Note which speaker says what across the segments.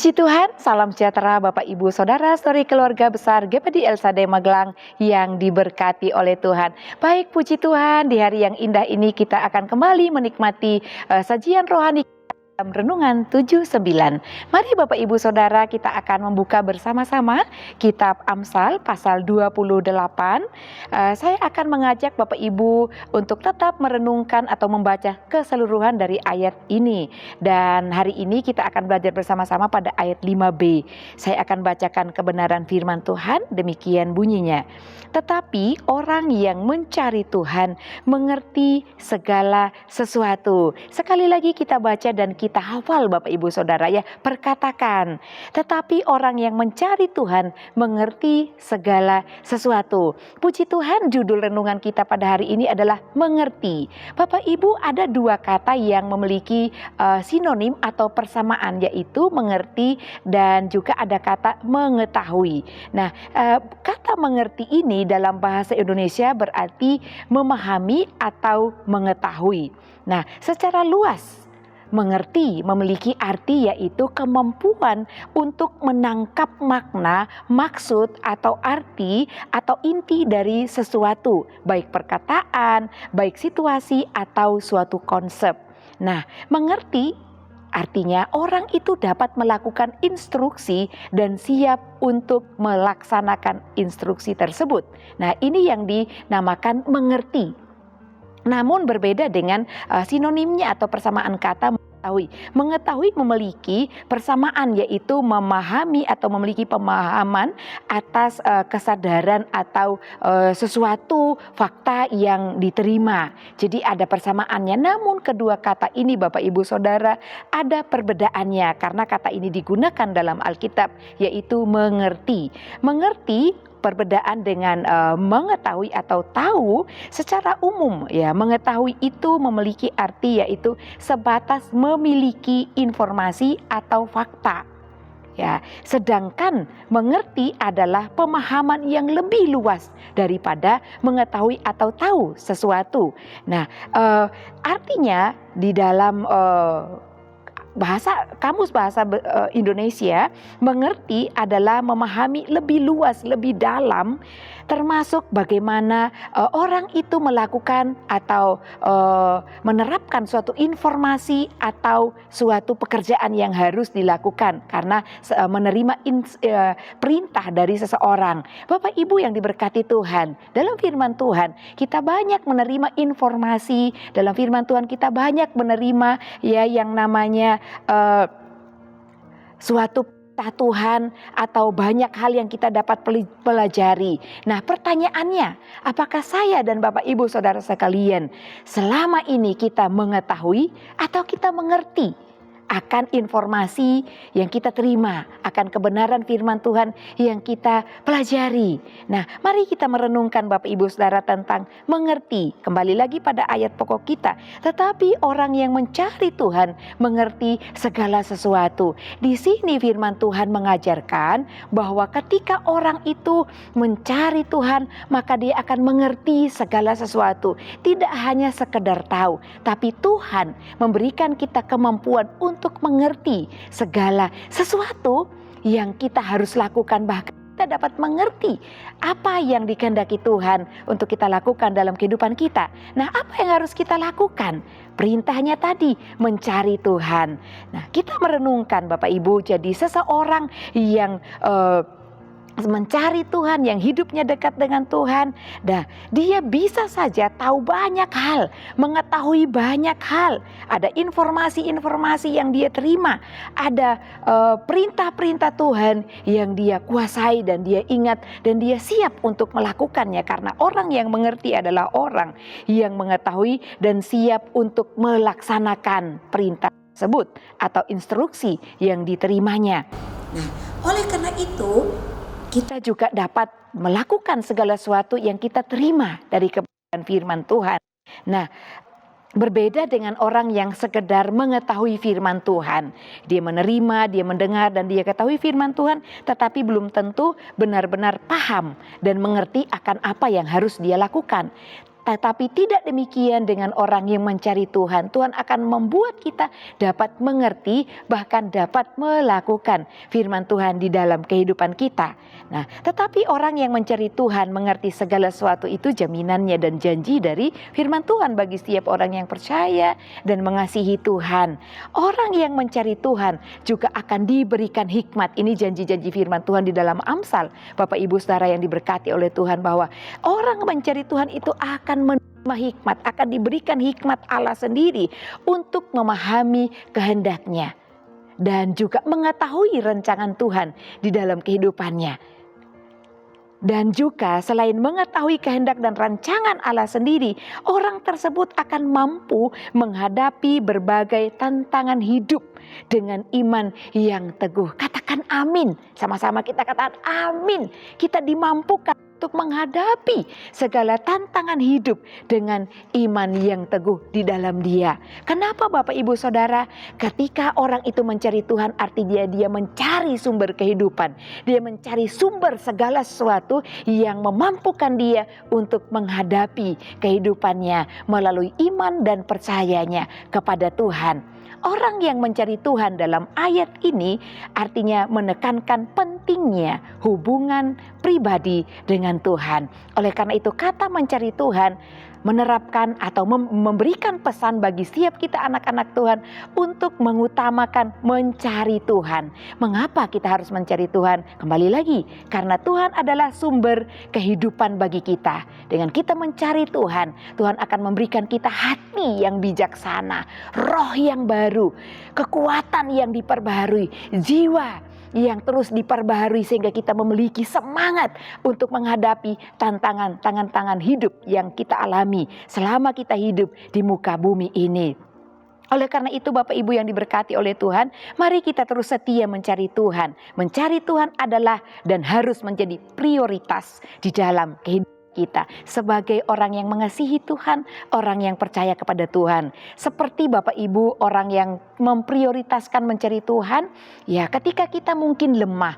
Speaker 1: Puji Tuhan, salam sejahtera Bapak Ibu Saudara, saudari keluarga besar GPD El Shaddai Magelang yang diberkati oleh Tuhan. Baik, puji Tuhan, di hari yang indah ini kita akan kembali menikmati sajian rohani dalam Renungan 79. Mari Bapak Ibu Saudara, kita akan membuka bersama-sama kitab Amsal pasal 28. Saya akan mengajak Bapak Ibu untuk tetap merenungkan atau membaca keseluruhan dari ayat ini. Dan hari ini kita akan belajar bersama-sama pada ayat 5b. Saya akan bacakan kebenaran firman Tuhan, demikian bunyinya. Tetapi orang yang mencari Tuhan mengerti segala sesuatu. Sekali lagi kita baca dan kita hafal Bapak Ibu Saudara ya, perkatakan. Tetapi orang yang mencari Tuhan mengerti segala sesuatu. Puji Tuhan, judul renungan kita pada hari ini adalah mengerti. Bapak Ibu, ada dua kata yang memiliki sinonim atau persamaan, yaitu mengerti dan juga ada kata mengetahui. Nah, kata mengerti ini dalam bahasa Indonesia berarti memahami atau mengetahui. Nah, secara luas mengerti memiliki arti yaitu kemampuan untuk menangkap makna, maksud atau arti atau inti dari sesuatu, baik perkataan, baik situasi atau suatu konsep. Nah, mengerti artinya orang itu dapat melakukan instruksi dan siap untuk melaksanakan instruksi tersebut. Nah, ini yang dinamakan mengerti. Namun berbeda dengan sinonimnya atau persamaan kata mengetahui. Mengetahui memiliki persamaan yaitu memahami atau memiliki pemahaman atas kesadaran atau sesuatu fakta yang diterima. Jadi ada persamaannya. Namun kedua kata ini Bapak Ibu Saudara ada perbedaannya karena kata ini digunakan dalam Alkitab yaitu mengerti. Mengerti perbedaan dengan mengetahui atau tahu secara umum ya, mengetahui itu memiliki arti yaitu sebatas memiliki informasi atau fakta. Ya, sedangkan mengerti adalah pemahaman yang lebih luas daripada mengetahui atau tahu sesuatu. Nah, artinya di dalam kamus bahasa Indonesia, mengerti adalah memahami lebih luas, lebih dalam, termasuk bagaimana orang itu melakukan atau menerapkan suatu informasi atau suatu pekerjaan yang harus dilakukan karena menerima perintah dari seseorang. Bapak Ibu yang diberkati Tuhan, dalam firman Tuhan kita banyak menerima informasi, dalam firman Tuhan kita banyak menerima ya yang namanya suatu perintah Tuhan atau banyak hal yang kita dapat pelajari. Nah, pertanyaannya, apakah saya dan Bapak Ibu Saudara sekalian selama ini kita mengetahui atau kita mengerti akan informasi yang kita terima, akan kebenaran firman Tuhan yang kita pelajari. Nah, mari kita merenungkan Bapak Ibu Saudara tentang mengerti. Kembali lagi pada ayat pokok kita. Tetapi orang yang mencari Tuhan mengerti segala sesuatu. Di sini firman Tuhan mengajarkan bahwa ketika orang itu mencari Tuhan, maka dia akan mengerti segala sesuatu. Tidak hanya sekedar tahu, tapi Tuhan memberikan kita kemampuan untuk mengerti segala sesuatu yang kita harus lakukan. Bahkan kita dapat mengerti apa yang dikehendaki Tuhan untuk kita lakukan dalam kehidupan kita. Nah, apa yang harus kita lakukan? Perintahnya tadi, mencari Tuhan. Nah, kita merenungkan Bapak Ibu, jadi seseorang yang mencari Tuhan, yang hidupnya dekat dengan Tuhan, nah dia bisa saja tahu banyak hal, mengetahui banyak hal, ada informasi-informasi yang dia terima, ada perintah-perintah Tuhan yang dia kuasai dan dia ingat dan dia siap untuk melakukannya, karena orang yang mengerti adalah orang yang mengetahui dan siap untuk melaksanakan perintah tersebut atau instruksi yang diterimanya. Nah, oleh karena itu kita juga dapat melakukan segala sesuatu yang kita terima dari kebenaran firman Tuhan. Nah, berbeda dengan orang yang sekedar mengetahui firman Tuhan. Dia menerima, dia mendengar dan dia ketahui firman Tuhan, tetapi belum tentu benar-benar paham dan mengerti akan apa yang harus dia lakukan. Tetapi tidak demikian dengan orang yang mencari Tuhan. Tuhan akan membuat kita dapat mengerti, bahkan dapat melakukan firman Tuhan di dalam kehidupan kita. Nah, tetapi orang yang mencari Tuhan mengerti segala sesuatu itu jaminannya dan janji dari firman Tuhan bagi setiap orang yang percaya dan mengasihi Tuhan. Orang yang mencari Tuhan juga akan diberikan hikmat. Ini janji-janji firman Tuhan di dalam Amsal. Bapak Ibu Saudara yang diberkati oleh Tuhan, bahwa orang mencari Tuhan itu akan menerima hikmat, akan diberikan hikmat Allah sendiri untuk memahami kehendaknya dan juga mengetahui rancangan Tuhan di dalam kehidupannya. Dan juga selain mengetahui kehendak dan rancangan Allah sendiri, orang tersebut akan mampu menghadapi berbagai tantangan hidup dengan iman yang teguh. Katakan amin. Sama-sama kita katakan amin. Kita dimampukan untuk menghadapi segala tantangan hidup dengan iman yang teguh di dalam Dia. Kenapa Bapak Ibu Saudara? Ketika orang itu mencari Tuhan, artinya dia mencari sumber kehidupan. Dia mencari sumber segala sesuatu yang memampukan dia untuk menghadapi kehidupannya melalui iman dan percayanya kepada Tuhan. Orang yang mencari Tuhan dalam ayat ini artinya menekankan pentingnya hubungan pribadi dengan Tuhan. Oleh karena itu kata mencari Tuhan menerapkan atau memberikan pesan bagi setiap kita anak-anak Tuhan untuk mengutamakan mencari Tuhan. Mengapa kita harus mencari Tuhan? Kembali lagi, karena Tuhan adalah sumber kehidupan bagi kita. Dengan kita mencari Tuhan, Tuhan akan memberikan kita hati yang bijaksana, roh yang baru, kekuatan yang diperbaharui, jiwa yang terus diperbaharui sehingga kita memiliki semangat untuk menghadapi tantangan hidup yang kita alami selama kita hidup di muka bumi ini. Oleh karena itu Bapak Ibu yang diberkati oleh Tuhan, mari kita terus setia mencari Tuhan. Mencari Tuhan adalah dan harus menjadi prioritas di dalam kehidupan kita sebagai orang yang mengasihi Tuhan, orang yang percaya kepada Tuhan. Seperti Bapak Ibu orang yang memprioritaskan mencari Tuhan, ya ketika kita mungkin lemah,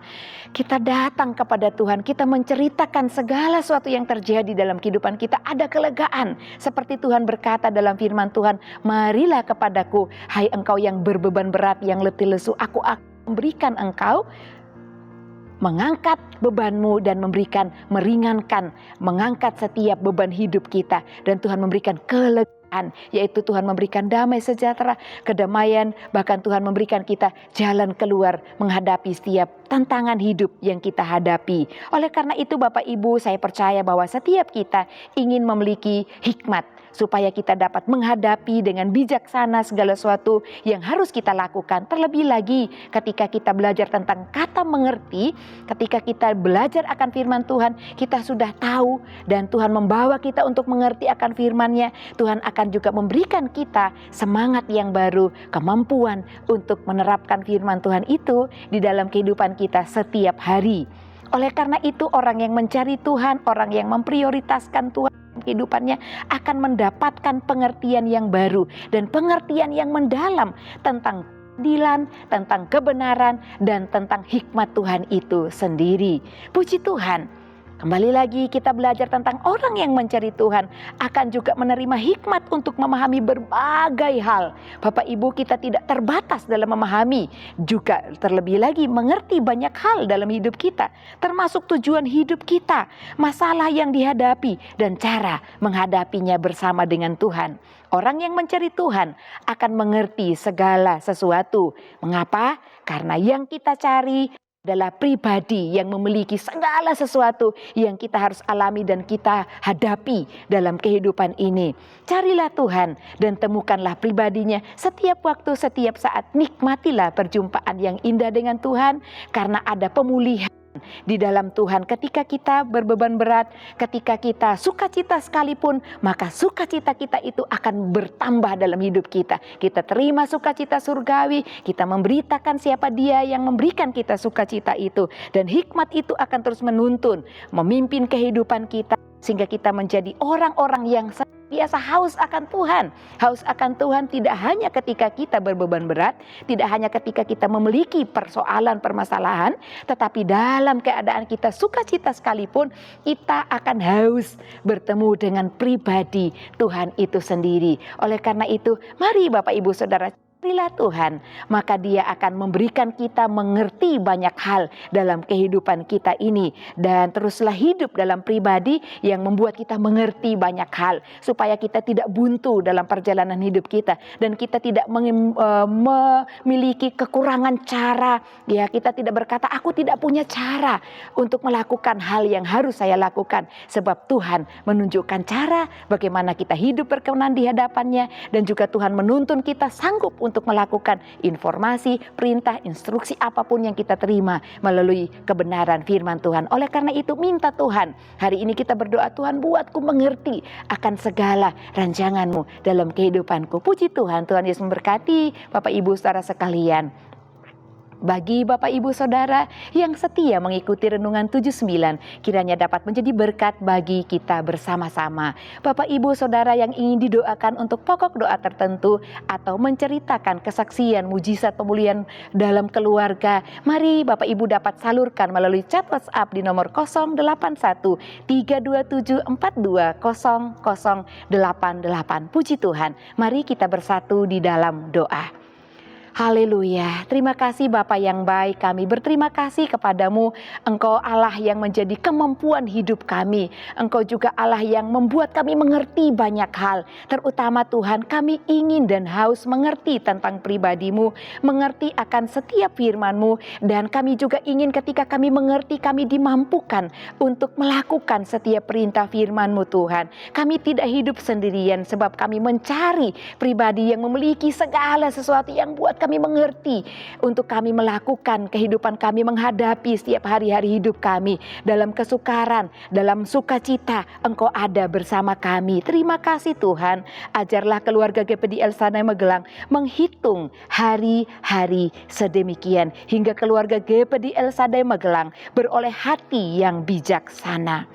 Speaker 1: kita datang kepada Tuhan, kita menceritakan segala sesuatu yang terjadi dalam kehidupan kita, ada kelegaan. Seperti Tuhan berkata dalam firman Tuhan, marilah kepadaku, hai engkau yang berbeban berat, yang letih lesu, aku akan memberikan engkau mengangkat bebanmu dan meringankan, mengangkat setiap beban hidup kita. Dan Tuhan memberikan kelegaan, yaitu Tuhan memberikan damai sejahtera, kedamaian, bahkan Tuhan memberikan kita jalan keluar menghadapi setiap tantangan hidup yang kita hadapi. Oleh karena itu Bapak Ibu, saya percaya bahwa setiap kita ingin memiliki hikmat supaya kita dapat menghadapi dengan bijaksana segala sesuatu yang harus kita lakukan. Terlebih lagi ketika kita belajar tentang kata mengerti, ketika kita belajar akan firman Tuhan, kita sudah tahu dan Tuhan membawa kita untuk mengerti akan firman-Nya. Tuhan akan juga memberikan kita semangat yang baru, kemampuan untuk menerapkan firman Tuhan itu di dalam kehidupan kita setiap hari. Oleh karena itu orang yang mencari Tuhan, orang yang memprioritaskan Tuhan kehidupannya akan mendapatkan pengertian yang baru dan pengertian yang mendalam tentang keadilan, tentang kebenaran, dan tentang hikmat Tuhan itu sendiri. Puji Tuhan. Kembali lagi kita belajar tentang orang yang mencari Tuhan akan juga menerima hikmat untuk memahami berbagai hal. Bapak Ibu, kita tidak terbatas dalam memahami, juga terlebih lagi mengerti banyak hal dalam hidup kita, termasuk tujuan hidup kita, masalah yang dihadapi, dan cara menghadapinya bersama dengan Tuhan. Orang yang mencari Tuhan akan mengerti segala sesuatu. Mengapa? Karena yang kita cari adalah pribadi yang memiliki segala sesuatu yang kita harus alami dan kita hadapi dalam kehidupan ini. Carilah Tuhan dan temukanlah pribadinya setiap waktu, setiap saat. Nikmatilah perjumpaan yang indah dengan Tuhan karena ada pemulihan di dalam Tuhan. Ketika kita berbeban berat, ketika kita sukacita sekalipun, maka sukacita kita itu akan bertambah dalam hidup kita. Kita terima sukacita surgawi, kita memberitakan siapa Dia yang memberikan kita sukacita itu, dan hikmat itu akan terus menuntun, memimpin kehidupan kita sehingga kita menjadi orang-orang yang senantiasa haus akan Tuhan. Haus akan Tuhan tidak hanya ketika kita berbeban berat, tidak hanya ketika kita memiliki persoalan, permasalahan, tetapi dalam keadaan kita sukacita sekalipun, kita akan haus bertemu dengan pribadi Tuhan itu sendiri. Oleh karena itu, mari Bapak Ibu Saudara, carilah Tuhan, maka Dia akan memberikan kita mengerti banyak hal dalam kehidupan kita ini. Dan teruslah hidup dalam pribadi yang membuat kita mengerti banyak hal, supaya kita tidak buntu dalam perjalanan hidup kita, dan kita tidak memiliki kekurangan cara. Ya, kita tidak berkata, aku tidak punya cara untuk melakukan hal yang harus saya lakukan, sebab Tuhan menunjukkan cara bagaimana kita hidup berkenan di hadapannya, dan juga Tuhan menuntun kita sanggup untuk melakukan informasi, perintah, instruksi apapun yang kita terima melalui kebenaran firman Tuhan. Oleh karena itu, minta Tuhan, hari ini kita berdoa, Tuhan buatku mengerti akan segala rancangan-Mu dalam kehidupanku. Puji Tuhan, Tuhan Yesus memberkati Bapak Ibu Saudara sekalian. Bagi Bapak Ibu Saudara yang setia mengikuti Renungan 79, kiranya dapat menjadi berkat bagi kita bersama-sama. Bapak Ibu Saudara yang ingin didoakan untuk pokok doa tertentu atau menceritakan kesaksian mujizat pemulihan dalam keluarga, mari Bapak Ibu dapat salurkan melalui chat WhatsApp di nomor 081 327 42 0088. Puji Tuhan, mari kita bersatu di dalam doa. Haleluya, terima kasih Bapa yang baik, kami berterima kasih kepadamu. Engkau Allah yang menjadi kemampuan hidup kami. Engkau juga Allah yang membuat kami mengerti banyak hal. Terutama Tuhan, kami ingin dan haus mengerti tentang pribadi-Mu, mengerti akan setiap firman-Mu, dan kami juga ingin ketika kami mengerti, kami dimampukan untuk melakukan setiap perintah firman-Mu Tuhan. Kami tidak hidup sendirian, sebab kami mencari pribadi yang memiliki segala sesuatu yang buat kami mengerti, untuk kami melakukan kehidupan kami, menghadapi setiap hari-hari hidup kami dalam kesukaran, dalam sukacita. Engkau ada bersama kami. Terima kasih Tuhan. Ajarlah keluarga GPD El Shaddai Magelang menghitung hari-hari sedemikian, hingga keluarga GPD El Shaddai Magelang beroleh hati yang bijaksana.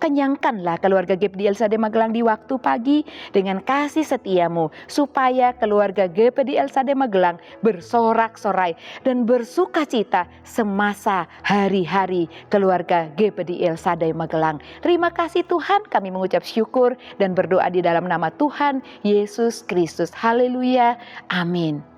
Speaker 1: Kenyangkanlah keluarga GPD El Shaddai Magelang di waktu pagi dengan kasih setia-Mu, supaya keluarga GPD El Shaddai Magelang bersorak-sorai dan bersukacita semasa hari-hari keluarga GPD El Shaddai Magelang. Terima kasih Tuhan, kami mengucap syukur dan berdoa di dalam nama Tuhan Yesus Kristus. Haleluya, amin.